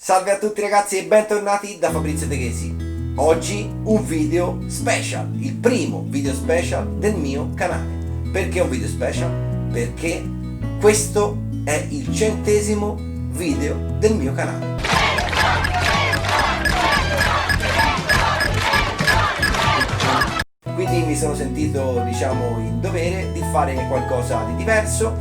Salve a tutti ragazzi e bentornati da Fabrizio De Chesi. Oggi un video special, il primo video special del mio canale. Perché un video special? Perché questo è il 100° video del mio canale. Quindi mi sono sentito, in dovere di fare qualcosa di diverso,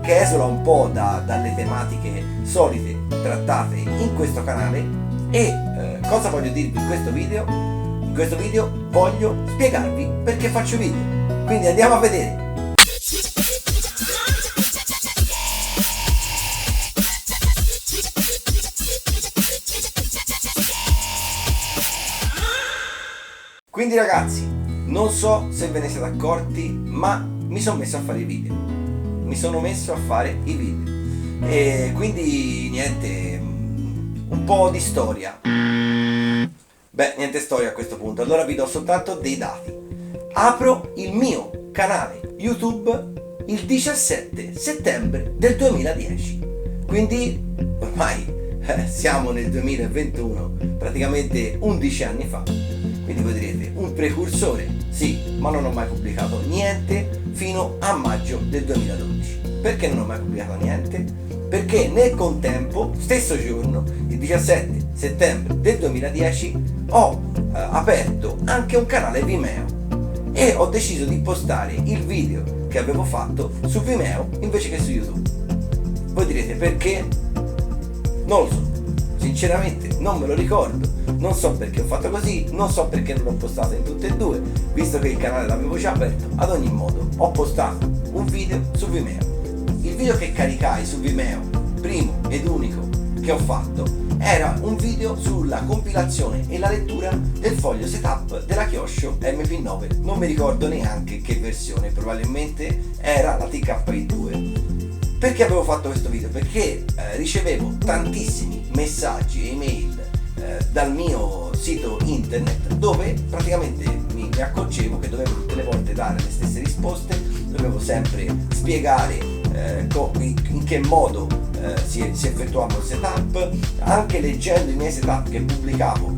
che esula un po' dalle tematiche solite trattate in questo canale. E cosa voglio dirvi in questo video? In questo video voglio spiegarvi perché faccio video. Quindi andiamo a vedere. Quindi ragazzi, non so se ve ne siete accorti, ma mi sono messo a fare i video. E quindi niente, un po' di storia. Beh, niente storia a questo punto. Allora vi do soltanto dei dati. Apro il mio canale YouTube il 17 settembre del 2010. Quindi ormai siamo nel 2021, praticamente 11 anni fa. Quindi voi direte, un precursore? Sì, ma non ho mai pubblicato niente fino a maggio del 2012. Perché non ho mai pubblicato niente? Perché nel contempo, stesso giorno, il 17 settembre del 2010, ho aperto anche un canale Vimeo e ho deciso di postare il video che avevo fatto su Vimeo invece che su YouTube. Voi direte perché? Non lo so, sinceramente non me lo ricordo. Non so perché ho fatto così, non so perché non l'ho postato in tutte e due, visto che il canale l'avevo già aperto. Ad ogni modo, ho postato un video su Vimeo. Il video che caricai su Vimeo, primo ed unico che ho fatto, era un video sulla compilazione e la lettura del foglio setup della Kyosho MP9. Non mi ricordo neanche che versione, probabilmente era la TKI2. Perché avevo fatto questo video? Perché ricevevo tantissimi messaggi e email dal mio sito internet, dove praticamente mi accorgevo che dovevo tutte le volte dare le stesse risposte, dovevo sempre spiegare in che modo si effettuava il setup. Anche leggendo i miei setup che pubblicavo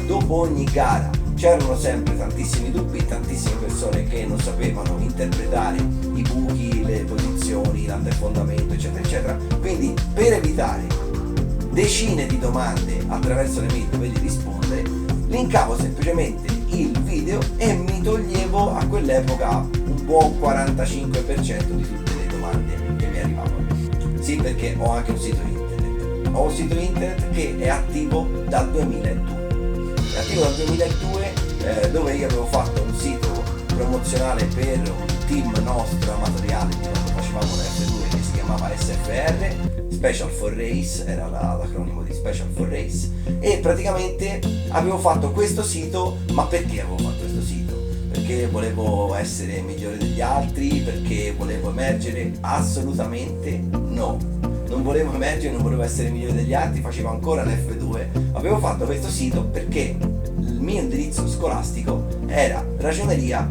dopo ogni gara c'erano sempre tantissimi dubbi, tantissime persone che non sapevano interpretare i buchi, le posizioni, l'anterfondamento, eccetera eccetera. Quindi per evitare decine di domande attraverso le mail dovevi rispondere, linkavo semplicemente il video e mi toglievo a quell'epoca un buon 45% di tutte le domande che mi arrivavano. Sì, perché ho anche un sito internet. Ho un sito internet che è attivo dal 2002. È attivo dal 2002 dove io avevo fatto un sito promozionale per un team nostro amatoriale di quando facevamo la F2 che si chiamava SFR. Special for Race era l'acronimo di Special for Race, e praticamente avevo fatto questo sito. Ma perché avevo fatto questo sito? Perché volevo essere migliore degli altri? Perché volevo emergere? Assolutamente no, non volevo emergere, non volevo essere migliore degli altri, facevo ancora l'F2. Avevo fatto questo sito perché il mio indirizzo scolastico era ragioneria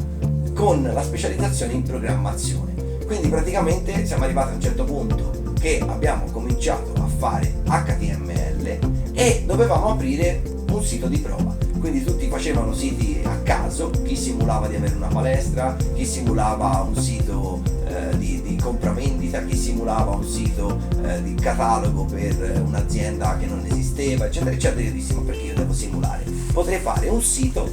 con la specializzazione in programmazione. Quindi praticamente siamo arrivati a un certo punto che abbiamo cominciato a fare HTML e dovevamo aprire un sito di prova. Quindi tutti facevano siti a caso, chi simulava di avere una palestra, chi simulava un sito di compravendita, chi simulava un sito di catalogo per un'azienda che non esisteva, eccetera eccetera. Io dissi, ma perché io devo simulare? Potrei fare un sito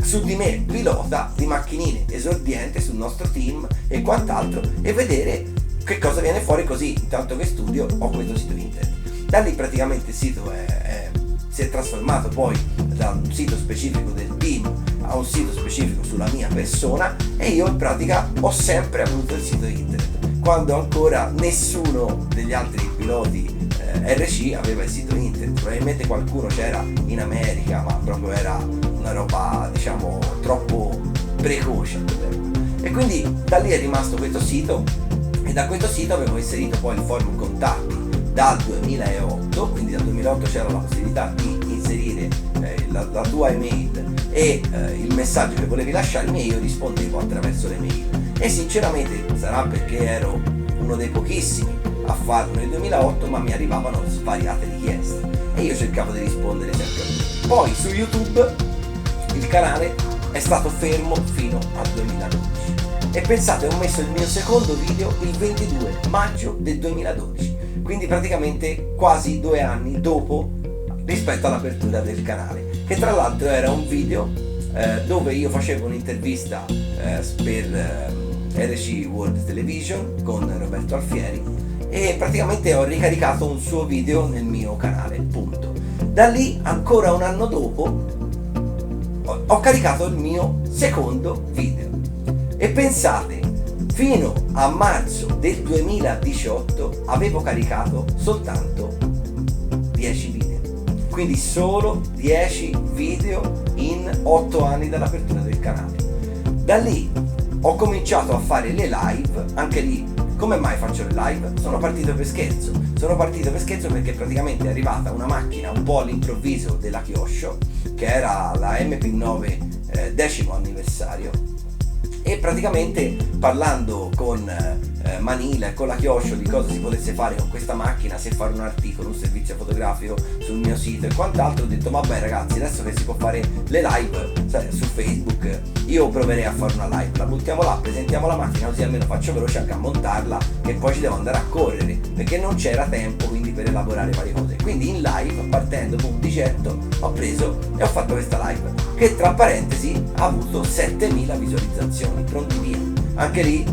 su di me pilota di macchinine esordiente sul nostro team e quant'altro e vedere che cosa viene fuori, così intanto che studio ho questo sito internet. Da lì praticamente il sito si è trasformato poi da un sito specifico del team a un sito specifico sulla mia persona, e io in pratica ho sempre avuto il sito internet, quando ancora nessuno degli altri piloti RC aveva il sito internet. Probabilmente qualcuno c'era in America, ma proprio era una roba troppo precoce. E quindi da lì è rimasto questo sito, e da questo sito avevo inserito poi il forum contatti dal 2008. Quindi dal 2008 c'era la possibilità di inserire la tua email e il messaggio che volevi lasciarmi, e io rispondevo attraverso le mail. E sinceramente sarà perché ero uno dei pochissimi a farlo nel 2008, ma mi arrivavano svariate richieste e io cercavo di rispondere sempre a tutti. Poi su YouTube il canale è stato fermo fino al 2012 e pensate, ho messo il mio secondo video il 22 maggio del 2012, quindi praticamente quasi 2 anni dopo rispetto all'apertura del canale, che tra l'altro era un video dove io facevo un'intervista per RC World Television con Roberto Alfieri e praticamente ho ricaricato un suo video nel mio canale, punto. Da lì, ancora un anno dopo, ho caricato il mio secondo video e pensate, fino a marzo del 2018 avevo caricato soltanto 10 video, quindi solo 10 video in 8 anni dall'apertura del canale. Da lì ho cominciato a fare le live, anche lì come mai faccio le live? Sono partito per scherzo perché praticamente è arrivata una macchina un po' all'improvviso della Kyosho, che era la MP9 10° anniversario, e praticamente parlando con Manila e con la Kyosho di cosa si potesse fare con questa macchina, se fare un articolo, un servizio fotografico sul mio sito e quant'altro, ho detto vabbè ragazzi, adesso che si può fare le live su Facebook, io proverei a fare una live, la buttiamo là, presentiamo la macchina, così almeno faccio veloce anche a montarla, che poi ci devo andare a correre perché non c'era tempo quindi per elaborare varie cose. Quindi in live, partendo punticetto, ho preso e ho fatto questa live che tra parentesi ha avuto 7000 visualizzazioni, pronti via. Anche lì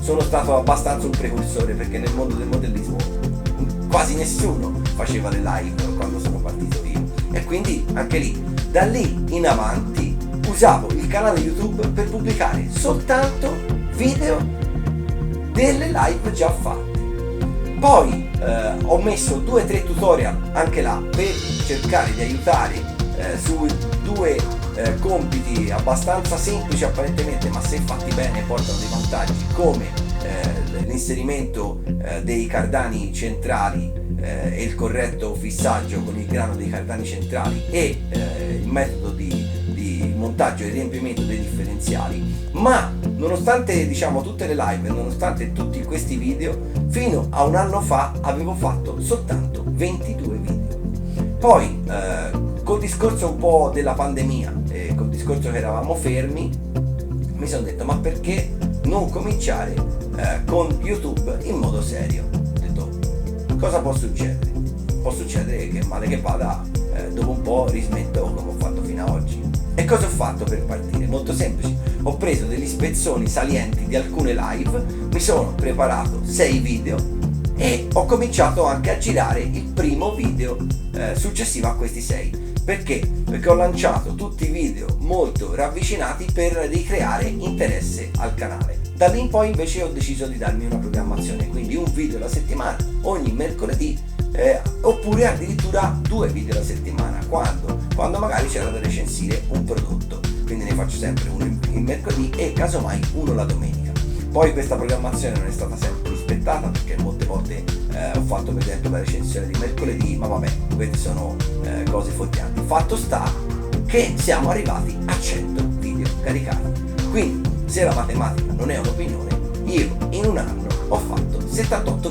sono stato abbastanza un precursore, perché nel mondo del modellismo quasi nessuno faceva le live quando sono partito io, e quindi anche lì, da lì in avanti, usavo il canale YouTube per pubblicare soltanto video delle live già fatte. Poi ho messo 2 o 3 tutorial anche là per cercare di aiutare su 2 compiti abbastanza semplici apparentemente, ma se fatti bene portano dei vantaggi, come l'inserimento dei cardani centrali e il corretto fissaggio con il grano dei cardani centrali e il metodo di montaggio e riempimento dei differenziali. Ma nonostante tutte le live, nonostante tutti questi video, fino a un anno fa avevo fatto soltanto 22 video. Poi col discorso un po' della pandemia e col discorso che eravamo fermi, mi sono detto ma perché non cominciare con YouTube in modo serio? Ho detto, cosa può succedere? Può succedere che male che vada, dopo un po' rismetto come ho fatto fino ad oggi. E cosa ho fatto per partire? Molto semplice, ho preso degli spezzoni salienti di alcune live, mi sono preparato 6 video e ho cominciato anche a girare il primo video successivo a questi 6. Perché? Perché ho lanciato tutti i video molto ravvicinati per ricreare interesse al canale. Da lì in poi invece ho deciso di darmi una programmazione, quindi un video alla settimana ogni mercoledì, oppure addirittura 2 video alla settimana quando magari c'era da recensire un prodotto, quindi ne faccio sempre uno il mercoledì e casomai uno la domenica. Poi questa programmazione non è stata sempre rispettata, perché molte volte ho fatto per esempio la recensione di mercoledì, ma vabbè, queste sono cose fuorvianti. Fatto sta che siamo arrivati a 100 video caricati, quindi se la matematica non è un'opinione, io in un anno ho fatto 78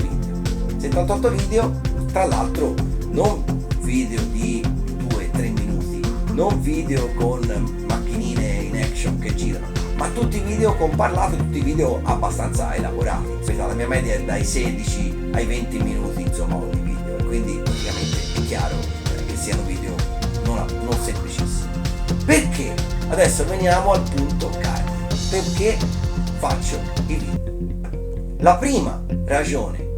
video, tra l'altro non video di 2-3 minuti, non video con macchinine in action che girano, ma tutti video con parlato, tutti video abbastanza elaborati. La mia media è dai 16 ai 20 minuti, insomma, ogni video, e quindi praticamente è chiaro che siano video non semplicissimi. Perché? Adesso veniamo al punto cardine. Perché faccio i video? La prima ragione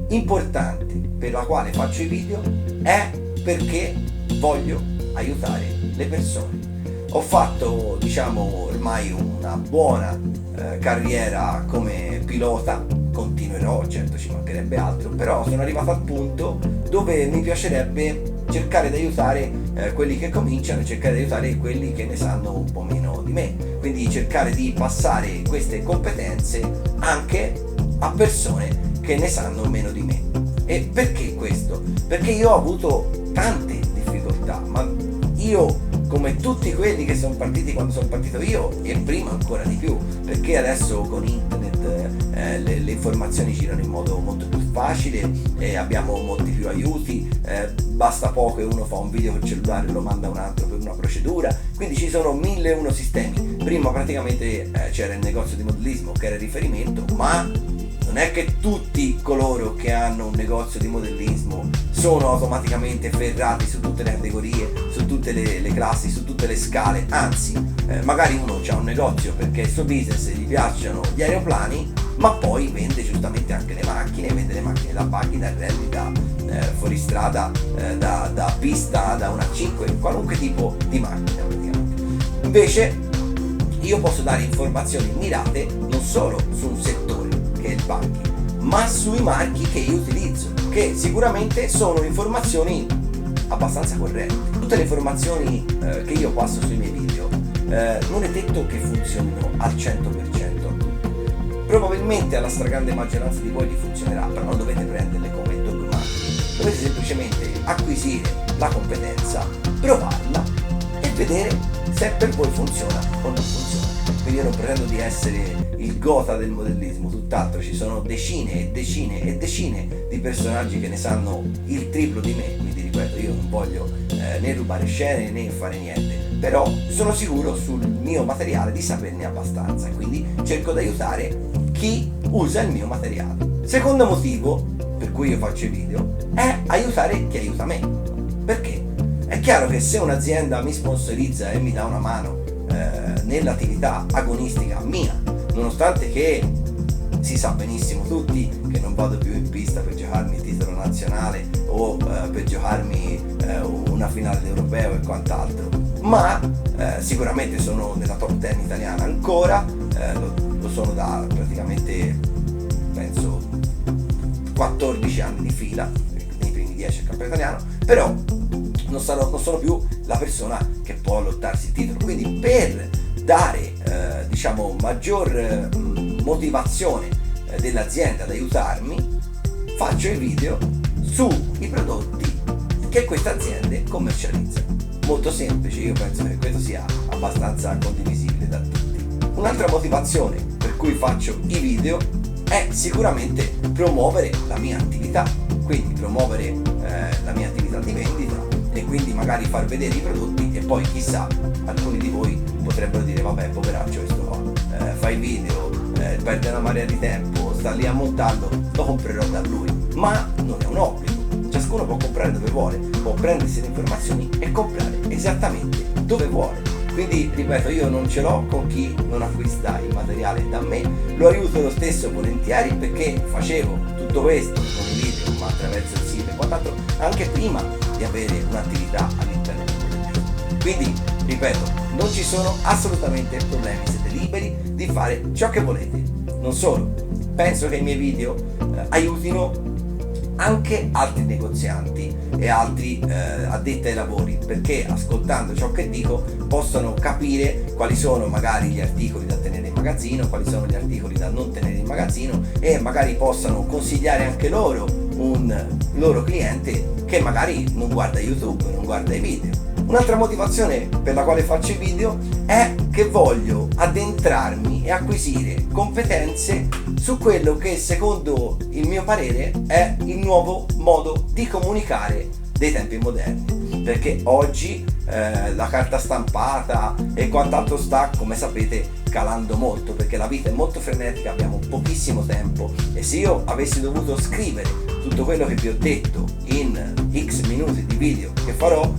importante per la quale faccio i video è perché voglio aiutare le persone. Ho fatto ormai una buona carriera come pilota, continuerò, certo ci mancherebbe altro, però sono arrivato al punto dove mi piacerebbe cercare di aiutare quelli che cominciano, cercare di aiutare quelli che ne sanno un po' meno di me, quindi cercare di passare queste competenze anche a persone che ne sanno meno di me. E perché questo? Perché io ho avuto tante difficoltà, ma io, come tutti quelli che sono partiti quando sono partito io, e prima ancora di più, perché adesso con internet le informazioni girano in modo molto più facile e abbiamo molti più aiuti, basta poco e uno fa un video col cellulare e lo manda a un altro per una procedura, quindi ci sono 1001 sistemi. Prima praticamente c'era il negozio di modellismo che era il riferimento, ma non è che tutti coloro che hanno un negozio di modellismo sono automaticamente ferrati su tutte le categorie, su tutte le classi, su tutte le scale, anzi magari uno ha un negozio perché il suo business gli piacciono gli aeroplani, ma poi vende giustamente anche le macchine, vende le macchine da buggy, da rally, da fuoristrada, da pista, da una 5, qualunque tipo di macchina praticamente. Invece io posso dare informazioni mirate non solo su un settore che è il banking, ma sui marchi che io utilizzo, che sicuramente sono informazioni abbastanza corrette. Tutte le informazioni che io passo sui miei video non è detto che funzionino al 100% a tutti. Probabilmente alla stragrande maggioranza di voi li funzionerà, però non dovete prenderle come dogmatiche, dovete semplicemente acquisire la competenza, provarla e vedere se per voi funziona o non funziona. Quindi io non pretendo di essere il gotha del modellismo, tutt'altro, ci sono decine e decine e decine di personaggi che ne sanno il triplo di me, quindi ripeto, io non voglio né rubare scene né fare niente, però sono sicuro sul mio materiale di saperne abbastanza, quindi cerco di aiutare chi usa il mio materiale. Secondo motivo per cui io faccio i video è aiutare chi aiuta me. Perché? È chiaro che se un'azienda mi sponsorizza e mi dà una mano nell'attività agonistica mia, nonostante che si sa benissimo tutti che non vado più in pista per giocarmi il titolo nazionale o per giocarmi una finale d'europeo e quant'altro, ma sicuramente sono nella top 10 italiana ancora, lo sono da praticamente penso 14 anni di fila, nei primi 10 al campionato italiano, però non sono più la persona che può lottarsi il titolo. Quindi per dare maggior motivazione dell'azienda ad aiutarmi, faccio i video sui prodotti che queste aziende commercializzano. Molto semplice, io penso che questo sia abbastanza condivisibile da tutti. Un'altra motivazione per cui faccio i video è sicuramente promuovere la mia attività, quindi promuovere la mia attività di vendita e quindi magari far vedere i prodotti e poi chissà, alcuni di voi potrebbero dire vabbè poveraccio questo qua, fai video, perde una marea di tempo, sta lì a montarlo, lo comprerò da lui, ma non è un obbligo, ciascuno può comprare dove vuole, può prendersi le informazioni e comprare esattamente dove vuole. Quindi ripeto, io non ce l'ho con chi non acquista il materiale da me, lo aiuto lo stesso volentieri perché facevo tutto questo con i video ma attraverso il sito e quant'altro anche prima di avere un'attività all'interno del modellismo. Quindi ripeto, non ci sono assolutamente problemi, siete liberi di fare ciò che volete. Non solo, penso che i miei video aiutino anche altri negozianti e altri addetti ai lavori, perché ascoltando ciò che dico possono capire quali sono magari gli articoli da tenere in magazzino, quali sono gli articoli da non tenere in magazzino e magari possano consigliare anche loro un loro cliente che magari non guarda YouTube, non guarda i video. Un'altra motivazione per la quale faccio i video è che voglio addentrarmi e acquisire competenze su quello che secondo il mio parere è il nuovo modo di comunicare dei tempi moderni, perché oggi la carta stampata e quant'altro sta, come sapete, calando molto, perché la vita è molto frenetica, abbiamo pochissimo tempo e se io avessi dovuto scrivere tutto quello che vi ho detto in X minuti di video che farò,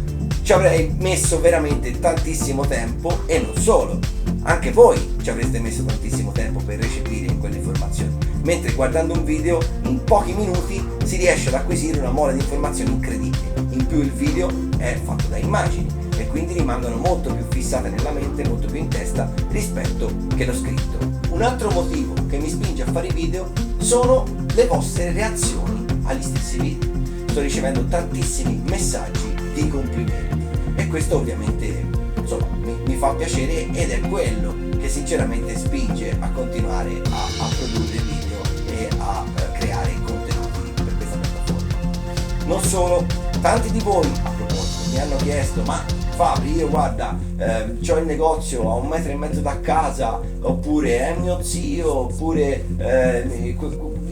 ci avrei messo veramente tantissimo tempo e non solo, anche voi ci avreste messo tantissimo tempo per recepire in quelle informazioni, mentre guardando un video in pochi minuti si riesce ad acquisire una mole di informazioni incredibile. In più il video è fatto da immagini e quindi rimangono molto più fissate nella mente, molto più in testa rispetto che lo scritto. Un altro motivo che mi spinge a fare i video sono le vostre reazioni agli stessi video. Sto ricevendo tantissimi messaggi di complimenti e questo ovviamente insomma mi fa piacere ed è quello che sinceramente spinge a continuare a produrre video e a creare contenuti per questa piattaforma. Non solo, tanti di voi a proposito mi hanno chiesto ma Fabri, io guarda c'ho il negozio a 1,5 metri da casa, oppure è mio zio, oppure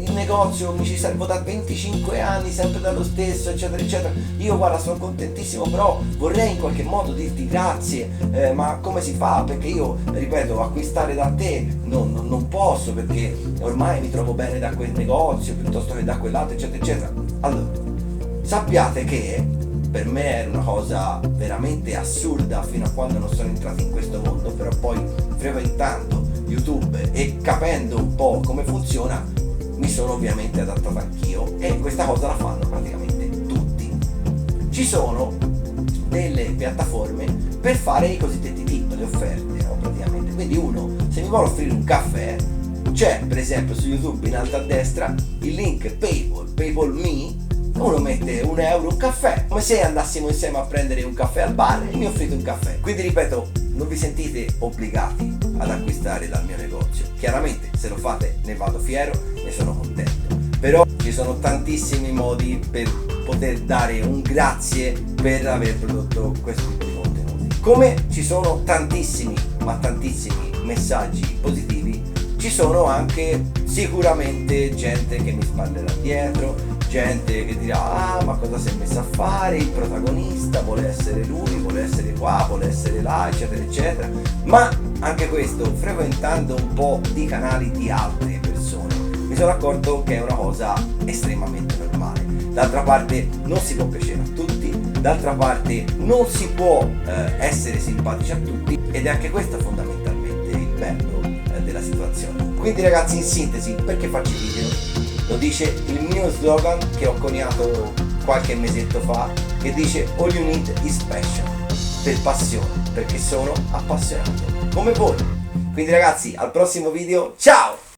il negozio mi ci servo da 25 anni, sempre dallo stesso, eccetera eccetera. Io guarda, sono contentissimo, però vorrei in qualche modo dirti grazie, ma come si fa? Perché io, ripeto, acquistare da te non posso, perché ormai mi trovo bene da quel negozio piuttosto che da quell'altro, eccetera eccetera. Allora, sappiate che per me era una cosa veramente assurda fino a quando non sono entrato in questo mondo, però poi frequentando YouTube e capendo un po' come funziona mi sono ovviamente adattato anch'io, e questa cosa la fanno praticamente tutti. Ci sono delle piattaforme per fare i cosiddetti tip, le offerte, no? Praticamente, quindi uno, se mi vuole offrire un caffè, c'è per esempio su YouTube in alto a destra il link PayPal Me. Uno mette €1 un caffè, come se andassimo insieme a prendere un caffè al bar e mi offrite un caffè. Quindi ripeto, non vi sentite obbligati ad acquistare dal mio negozio. Chiaramente se lo fate ne vado fiero, ne sono contento, però ci sono tantissimi modi per poter dare un grazie per aver prodotto questo tipo di contenuti. Come ci sono tantissimi, ma tantissimi messaggi positivi, ci sono anche sicuramente gente che mi sparlerà dietro, gente che dirà ma cosa si è messo a fare, il protagonista vuole essere lui, vuole essere qua, vuole essere là, eccetera eccetera. Ma anche questo, frequentando un po' di canali di altre persone, mi sono accorto che è una cosa estremamente normale. D'altra parte non si può piacere a tutti, d'altra parte non si può essere simpatici a tutti, ed è anche questo fondamentalmente il bello della situazione. Quindi ragazzi, in sintesi, perché faccio i video? Lo dice il mio slogan che ho coniato qualche mesetto fa, che dice all you need is passion, per passione, perché sono appassionato come voi. Quindi ragazzi, al prossimo video, ciao!